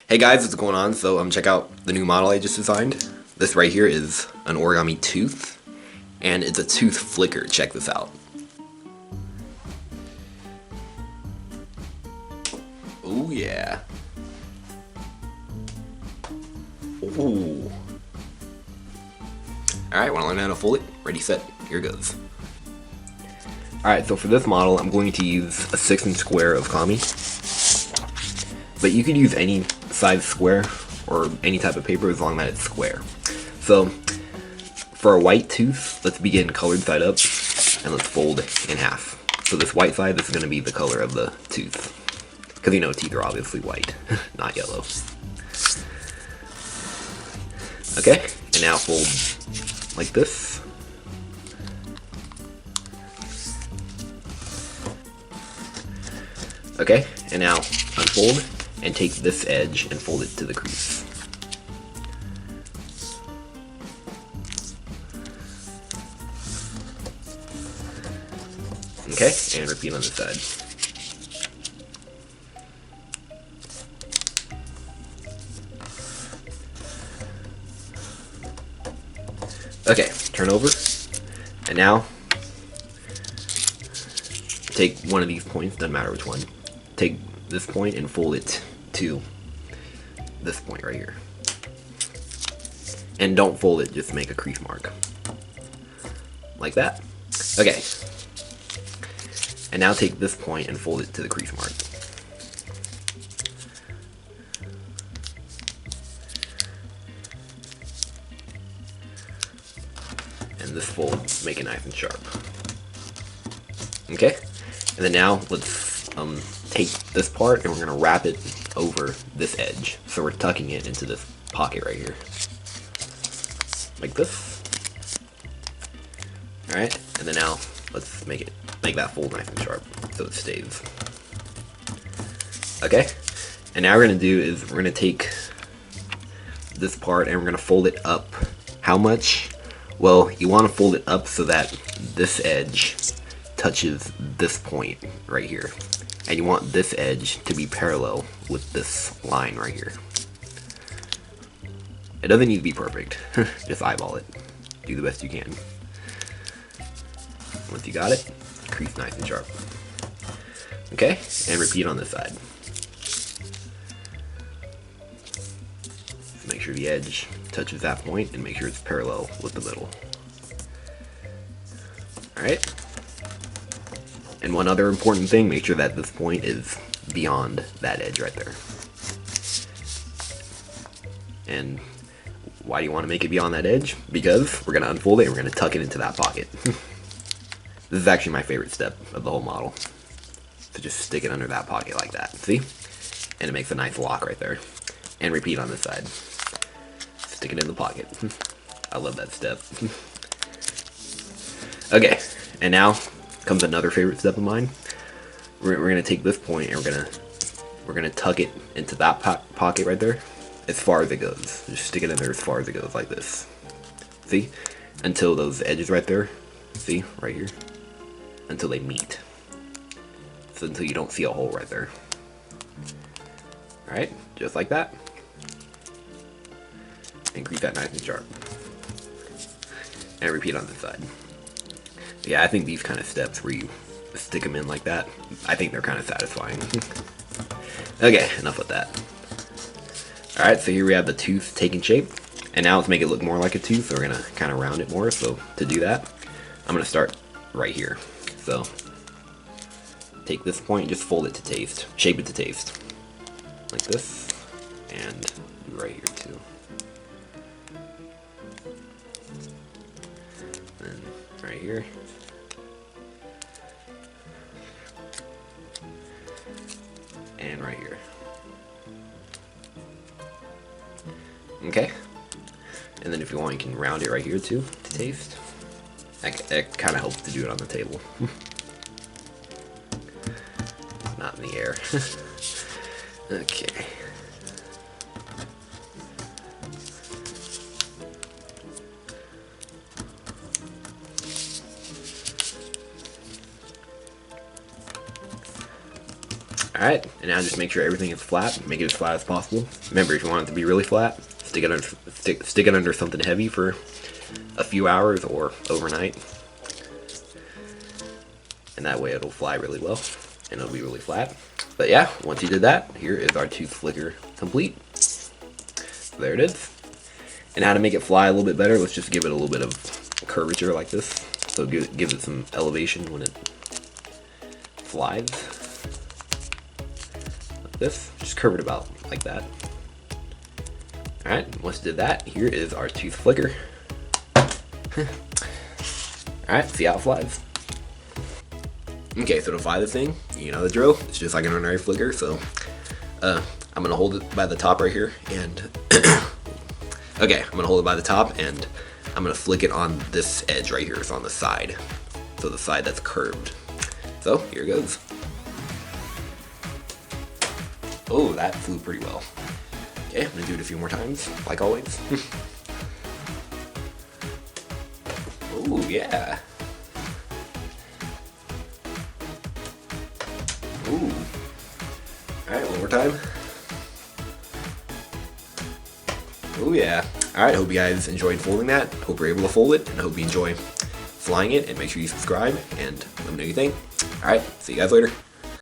Hey guys, what's going on? So check out the new model I just designed. This right here is an origami tooth, and it's a tooth flicker. Check this out. Oh yeah. Ooh. Alright, wanna learn how to fold it? Ready, set, here goes. Alright, so for this model I'm going to use a 6-inch square of kami. But you could use any size square or any type of paper as long as it's square. So for a white tooth, let's begin colored side up and let's fold in half. So this white side, this is going to be the color of the tooth. Because you know teeth are obviously white, not yellow. Okay, and now fold like this. Okay, and now unfold and take this edge and fold it to the crease. Okay, and repeat on this side. Okay, turn over, and now take one of these points, doesn't matter which one. Take this point and fold it to this point right here. And don't fold it, just make a crease mark. Like that. Okay. And now take this point and fold it to the crease mark. And this fold, make it nice and sharp. Okay? And then now let's take this part and we're going to wrap it over this edge. So we're tucking it into this pocket right here. Like this. Alright, and then now let's make that fold nice and sharp so it stays. Okay, and now what we're going to do is we're going to take this part and we're going to fold it up. How much? Well, you want to fold it up so that this edge touches this point right here. And you want this edge to be parallel with this line right here. It doesn't need to be perfect. Just eyeball it. Do the best you can. Once you got it, crease nice and sharp. Okay, and repeat on this side. Make sure the edge touches that point and make sure it's parallel with the middle. Alright. And one other important thing, make sure that this point is beyond that edge right there. And why do you want to make it beyond that edge? Because we're going to unfold it and we're going to tuck it into that pocket. This is actually my favorite step of the whole model. So just stick it under that pocket like that. See? And it makes a nice lock right there. And repeat on this side. Stick it in the pocket. I love that step. Okay, and now comes another favorite step of mine. We're gonna take this point and we're gonna tuck it into that pocket right there, as far as it goes. Just stick it in there as far as it goes, like this. See, until those edges right there. See, right here, until they meet. So until you don't see a hole right there. All right, just like that. And crease that nice and sharp. And repeat on this side. Yeah, I think these kind of steps where you stick them in like that, I think they're kind of satisfying. Okay, enough with that. Alright, so here we have the tooth taking shape. And now let's make it look more like a tooth, so we're going to kind of round it more. So to do that, I'm going to start right here. So take this point, just fold it to taste. Shape it to taste. Like this. And do right here too. And right here. And right here. Okay. And then if you want, you can round it right here too to taste. That kind of helps to do it on the table. Not in the air. Okay. Alright, and now just make sure everything is flat. Make it as flat as possible. Remember, if you want it to be really flat, stick it under something heavy for a few hours or overnight. And that way it'll fly really well and it'll be really flat. But yeah, once you did that, here is our tooth flicker complete. So there it is. And how to make it fly a little bit better, let's just give it a little bit of curvature like this. So it gives it some elevation when it flies. Like this. Just curve it about like that. Alright, once you did that, here is our tooth flicker. Alright, see how it flies. Okay, so to fly this thing, you know the drill. It's just like an ordinary flicker, so I'm gonna hold it by the top right here, and okay, I'm gonna hold it by the top, and I'm gonna flick it on this edge right here. It's on the side, so the side that's curved. So here it goes. Oh, that flew pretty well. Okay, I'm gonna do it a few more times, like always. Oh yeah. Ooh. Alright, one more time. Oh yeah. Alright, hope you guys enjoyed folding that. Hope you're able to fold it, and hope you enjoy flying it, and make sure you subscribe, and let me know what you think. Alright, see you guys later.